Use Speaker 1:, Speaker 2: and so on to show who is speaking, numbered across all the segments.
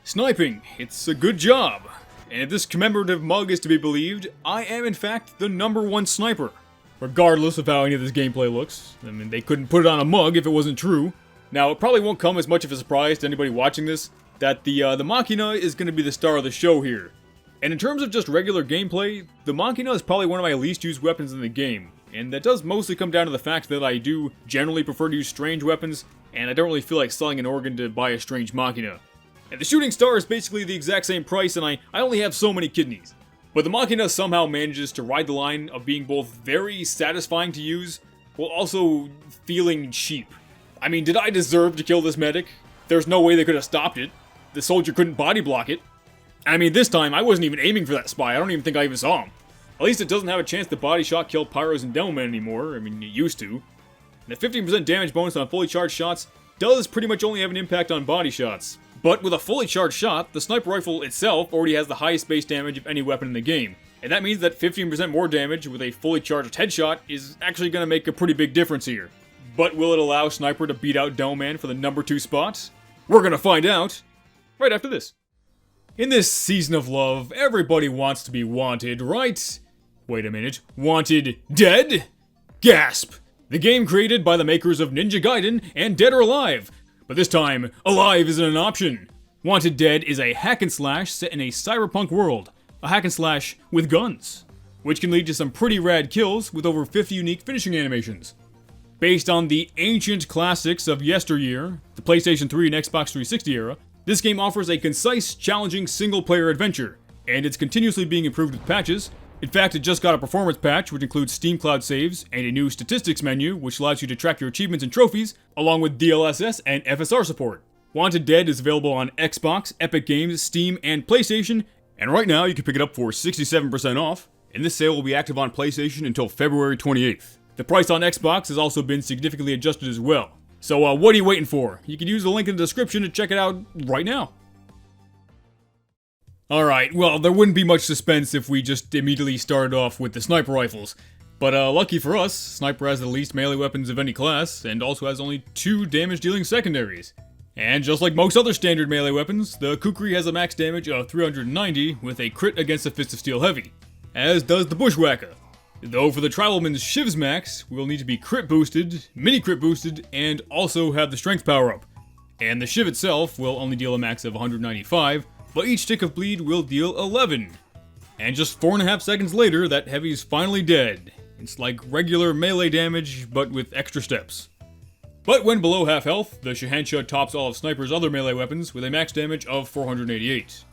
Speaker 1: Sniping, it's a good job. And if this commemorative mug is to be believed, I am in fact the #1 sniper. Regardless of how any of this gameplay looks. I mean, they couldn't put it on a mug if it wasn't true. Now, it probably won't come as much of a surprise to anybody watching this that the Machina is going to be the star of the show here. And in terms of just regular gameplay, the Machina is probably one of my least used weapons in the game. And that does mostly come down to the fact that I do generally prefer to use strange weapons, and I don't really feel like selling an organ to buy a strange Machina. And the Shooting Star is basically the exact same price, and I only have so many kidneys. But the Machina somehow manages to ride the line of being both very satisfying to use, while also feeling cheap. I mean, did I deserve to kill this medic? There's no way they could have stopped it. The soldier couldn't body block it. I mean, this time, I wasn't even aiming for that spy. I don't even think I even saw him. At least it doesn't have a chance to body shot kill pyros and demomen anymore. I mean, it used to. And the 15% damage bonus on fully charged shots does pretty much only have an impact on body shots. But with a fully charged shot, the sniper rifle itself already has the highest base damage of any weapon in the game. And that means that 15% more damage with a fully charged headshot is actually going to make a pretty big difference here. But will it allow Sniper to beat out Demoman for the #2 spot? We're going to find out right after this. In this season of love, everybody wants to be wanted, right? Wait a minute, wanted dead? Gasp! The game created by the makers of Ninja Gaiden and Dead or Alive. But this time, alive isn't an option. Wanted Dead is a hack and slash set in a cyberpunk world. A hack and slash with guns. Which can lead to some pretty rad kills with over 50 unique finishing animations. Based on the ancient classics of yesteryear, the PlayStation 3 and Xbox 360 era, this game offers a concise, challenging single-player adventure, and it's continuously being improved with patches. In fact, it just got a performance patch, which includes Steam Cloud saves, and a new statistics menu, which allows you to track your achievements and trophies, along with DLSS and FSR support. Wanted Dead is available on Xbox, Epic Games, Steam, and PlayStation, and right now you can pick it up for 67% off, and this sale will be active on PlayStation until February 28th. The price on Xbox has also been significantly adjusted as well. So what are you waiting for? You can use the link in the description to check it out right now. Alright, well, there wouldn't be much suspense if we just immediately started off with the sniper rifles. But lucky for us, Sniper has the least melee weapons of any class, and also has only 2 damage-dealing secondaries. And just like most other standard melee weapons, the Kukri has a max damage of 390 with a crit against the Fist of Steel Heavy, as does the Bushwhacker. Though for the Tribalman's Shiv's max, we'll need to be crit boosted, mini crit boosted, and also have the strength power up. And the Shiv itself will only deal a max of 195, but each tick of bleed will deal 11. And just 4.5 seconds later, that Heavy's finally dead. It's like regular melee damage, but with extra steps. But when below half health, the Shahansha tops all of Sniper's other melee weapons with a max damage of 488.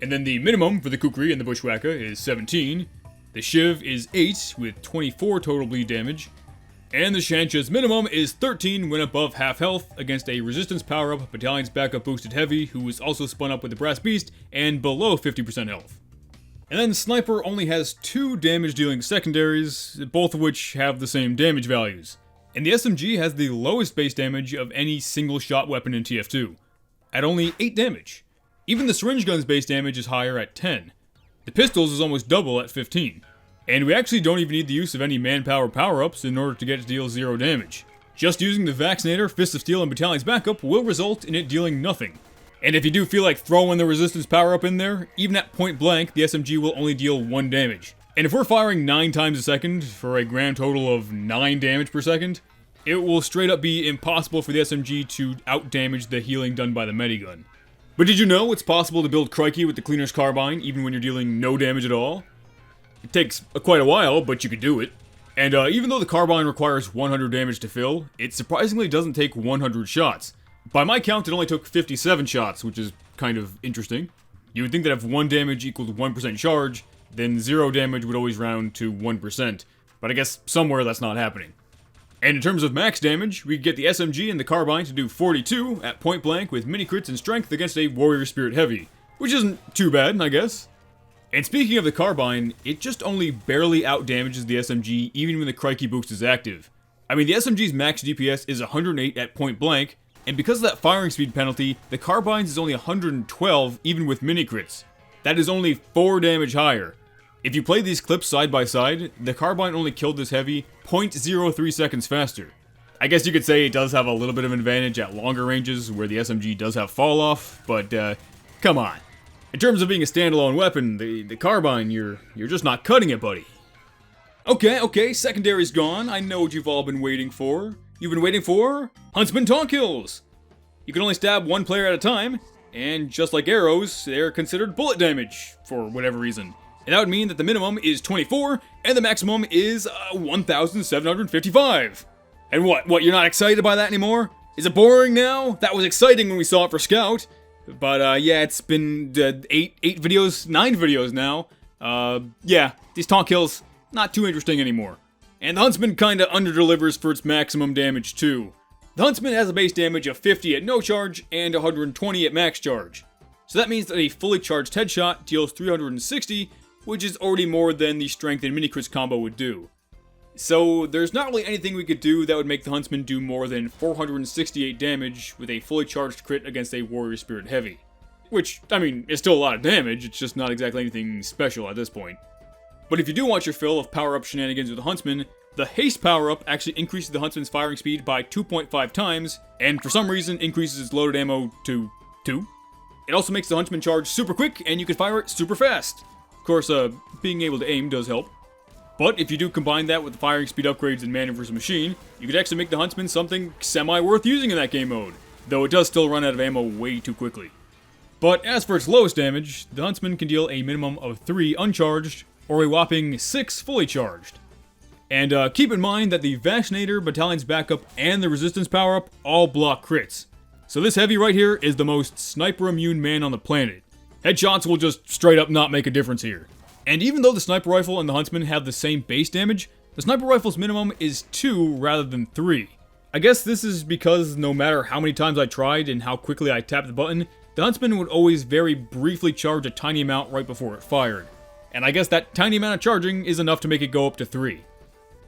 Speaker 1: And then the minimum for the Kukri and the Bushwhacker is 17, the Shiv is 8 with 24 total bleed damage, and the Shahansha's minimum is 13 when above half health against a resistance power-up Battalion's backup boosted Heavy who is also spun up with the Brass Beast and below 50% health. And then Sniper only has 2 damage-dealing secondaries, both of which have the same damage values. And the SMG has the lowest base damage of any single-shot weapon in TF2, at only 8 damage. Even the Syringe Gun's base damage is higher at 10. The Pistols is almost double at 15. And we actually don't even need the use of any manpower power-ups in order to get it to deal 0 damage. Just using the Vaccinator, Fist of Steel, and Battalion's backup will result in it dealing nothing. And if you do feel like throwing the resistance power-up in there, even at point blank, the SMG will only deal 1 damage. And if we're firing 9 times a second, for a grand total of 9 damage per second, it will straight up be impossible for the SMG to out-damage the healing done by the Medigun. But did you know it's possible to build Crikey with the Cleaner's Carbine, even when you're dealing no damage at all? It takes quite a while, but you could do it. And even though the Carbine requires 100 damage to fill, it surprisingly doesn't take 100 shots. By my count, it only took 57 shots, which is kind of interesting. You would think that if 1 damage equaled 1% charge, then 0 damage would always round to 1%. But I guess somewhere that's not happening. And in terms of max damage, we get the SMG and the Carbine to do 42 at point blank with mini crits and strength against a Warrior Spirit Heavy. Which isn't too bad, I guess. And speaking of the Carbine, it just only barely out-damages the SMG even when the Crikey boost is active. I mean, the SMG's max DPS is 108 at point blank, and because of that firing speed penalty, the Carbine's is only 112 even with mini crits. That is only 4 damage higher. If you play these clips side by side, the Carbine only killed this Heavy 0.03 seconds faster. I guess you could say it does have a little bit of an advantage at longer ranges where the SMG does have fall off, but Come on. In terms of being a standalone weapon, the carbine, you're just not cutting it, buddy. Okay, secondary's gone. I know what you've all been waiting for. You've been waiting for Huntsman Taunt kills. You can only stab one player at a time, and just like arrows, they're considered bullet damage for whatever reason. And that would mean that the minimum is 24, and the maximum is 1,755. And what, you're not excited by that anymore? Is it boring now? That was exciting when we saw it for Scout. But yeah, it's been 9 videos now. Yeah, these taunt kills, not too interesting anymore. And the Huntsman kinda underdelivers for its maximum damage too. The Huntsman has a base damage of 50 at no charge and 120 at max charge. So that means that a fully charged headshot deals 360, which is already more than the strength and mini crits combo would do. So there's not really anything we could do that would make the Huntsman do more than 468 damage with a fully charged crit against a Warrior Spirit Heavy. Which, I mean, is still a lot of damage, it's just not exactly anything special at this point. But if you do want your fill of power-up shenanigans with the Huntsman, the Haste power-up actually increases the Huntsman's firing speed by 2.5 times, and for some reason increases its loaded ammo to 2. It also makes the Huntsman charge super quick, and you can fire it super fast. Of course, being able to aim does help. But if you do combine that with the firing speed upgrades in Man vs. Machine, you could actually make the Huntsman something semi-worth using in that game mode, though it does still run out of ammo way too quickly. But as for its lowest damage, the Huntsman can deal a minimum of 3 uncharged, or a whopping 6 fully charged. And keep in mind that the Vaccinator, Battalion's Backup, and the Resistance power-up all block crits. So this heavy right here is the most sniper-immune man on the planet. Headshots will just straight up not make a difference here. And even though the Sniper Rifle and the Huntsman have the same base damage, the Sniper Rifle's minimum is 2 rather than 3. I guess this is because no matter how many times I tried and how quickly I tapped the button, the Huntsman would always very briefly charge a tiny amount right before it fired. And I guess that tiny amount of charging is enough to make it go up to 3.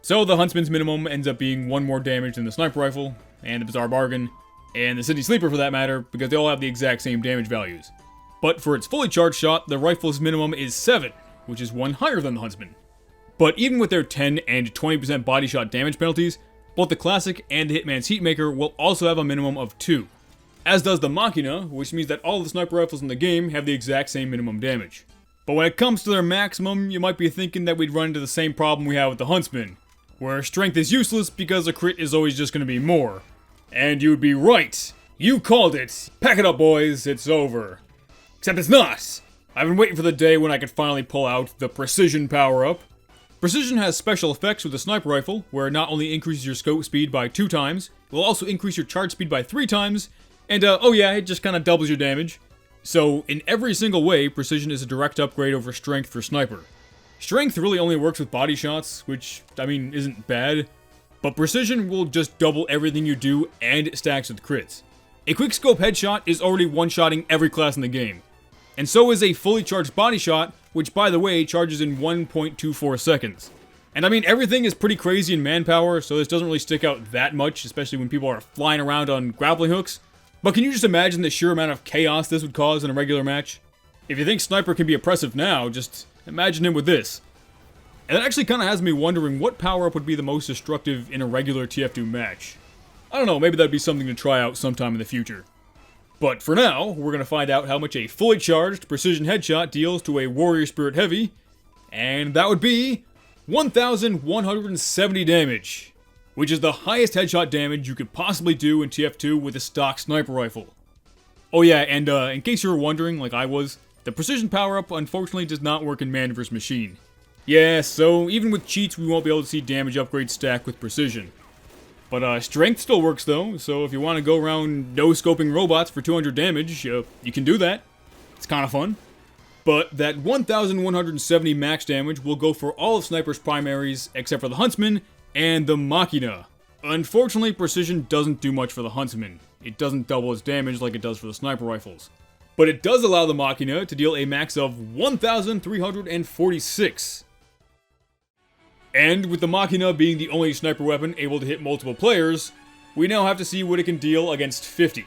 Speaker 1: So the Huntsman's minimum ends up being 1 more damage than the Sniper Rifle, and the Bizarre Bargain, and the City Sleeper for that matter, because they all have the exact same damage values. But for its fully charged shot, the rifle's minimum is 7, which is 1 higher than the Huntsman. But even with their 10 and 20% body shot damage penalties, both the Classic and the Hitman's Heatmaker will also have a minimum of 2. As does the Machina, which means that all the sniper rifles in the game have the exact same minimum damage. But when it comes to their maximum, you might be thinking that we'd run into the same problem we have with the Huntsman, where strength is useless because a crit is always just going to be more. And you'd be right! You called it! Pack it up, boys, it's over. Except it's not! I've been waiting for the day when I could finally pull out the Precision power-up. Precision has special effects with the Sniper Rifle, where it not only increases your scope speed by 2 times, it will also increase your charge speed by 3 times, and oh yeah, it just kinda doubles your damage. So, in every single way, Precision is a direct upgrade over Strength for Sniper. Strength really only works with body shots, which, I mean, isn't bad, but Precision will just double everything you do, and it stacks with crits. A quickscope headshot is already one-shotting every class in the game. And so is a fully charged body shot, which by the way, charges in 1.24 seconds. And I mean, everything is pretty crazy in manpower, so this doesn't really stick out that much, especially when people are flying around on grappling hooks. But can you just imagine the sheer amount of chaos this would cause in a regular match? If you think Sniper can be oppressive now, just imagine him with this. And that actually kinda has me wondering what power-up would be the most destructive in a regular TF2 match. I don't know, maybe that'd be something to try out sometime in the future. But for now, we're going to find out how much a fully charged Precision Headshot deals to a Warrior Spirit Heavy, and that would be 1,170 damage, which is the highest headshot damage you could possibly do in TF2 with a stock Sniper Rifle. Oh yeah, and in case you were wondering, like I was, the Precision power-up unfortunately does not work in Man vs. Machine. Yeah, so even with cheats we won't be able to see damage upgrades stack with Precision. But Strength still works though, so if you want to go around no-scoping robots for 200 damage, you can do that. It's kind of fun. But that 1,170 max damage will go for all of Sniper's primaries, except for the Huntsman and the Machina. Unfortunately, Precision doesn't do much for the Huntsman. It doesn't double its damage like it does for the Sniper Rifles. But it does allow the Machina to deal a max of 1,346. And with the Machina being the only sniper weapon able to hit multiple players, we now have to see what it can deal against 50.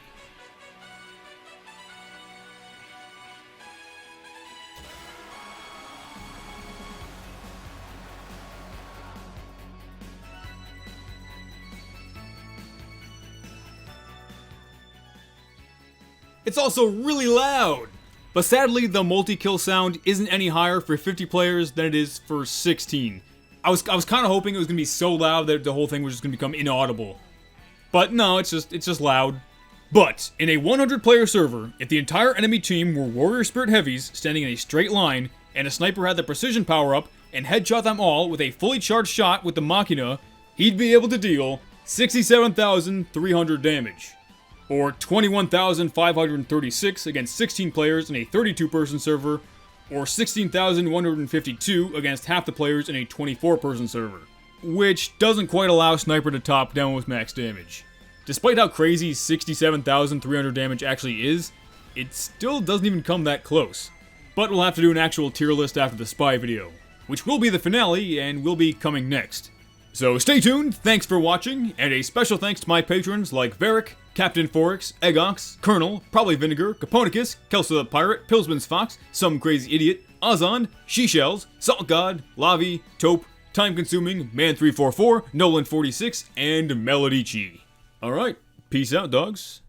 Speaker 1: It's also really loud! But sadly, the multi-kill sound isn't any higher for 50 players than it is for 16. I was kind of hoping it was going to be so loud that the whole thing was just going to become inaudible. But no, it's just loud. But in a 100-player server, if the entire enemy team were Warrior Spirit Heavies standing in a straight line, and a sniper had the precision power-up and headshot them all with a fully charged shot with the Machina, he'd be able to deal 67,300 damage. Or 21,536 against 16 players in a 32-person server, or 16,152 against half the players in a 24-person server. Which doesn't quite allow Sniper to top down with max damage. Despite how crazy 67,300 damage actually is, it still doesn't even come that close. But we'll have to do an actual tier list after the spy video, which will be the finale and will be coming next. So stay tuned, thanks for watching, and a special thanks to my patrons like Varric, Captain Forex, Eggox, Colonel, Probably Vinegar, Copernicus, Kelso the Pirate, Pillsman's Fox, Some Crazy Idiot, Ozon, She-Shells, Salt God, Lavi, Taupe, Time Consuming, Man344, Nolan46, and Melodici. Alright, peace out, dogs.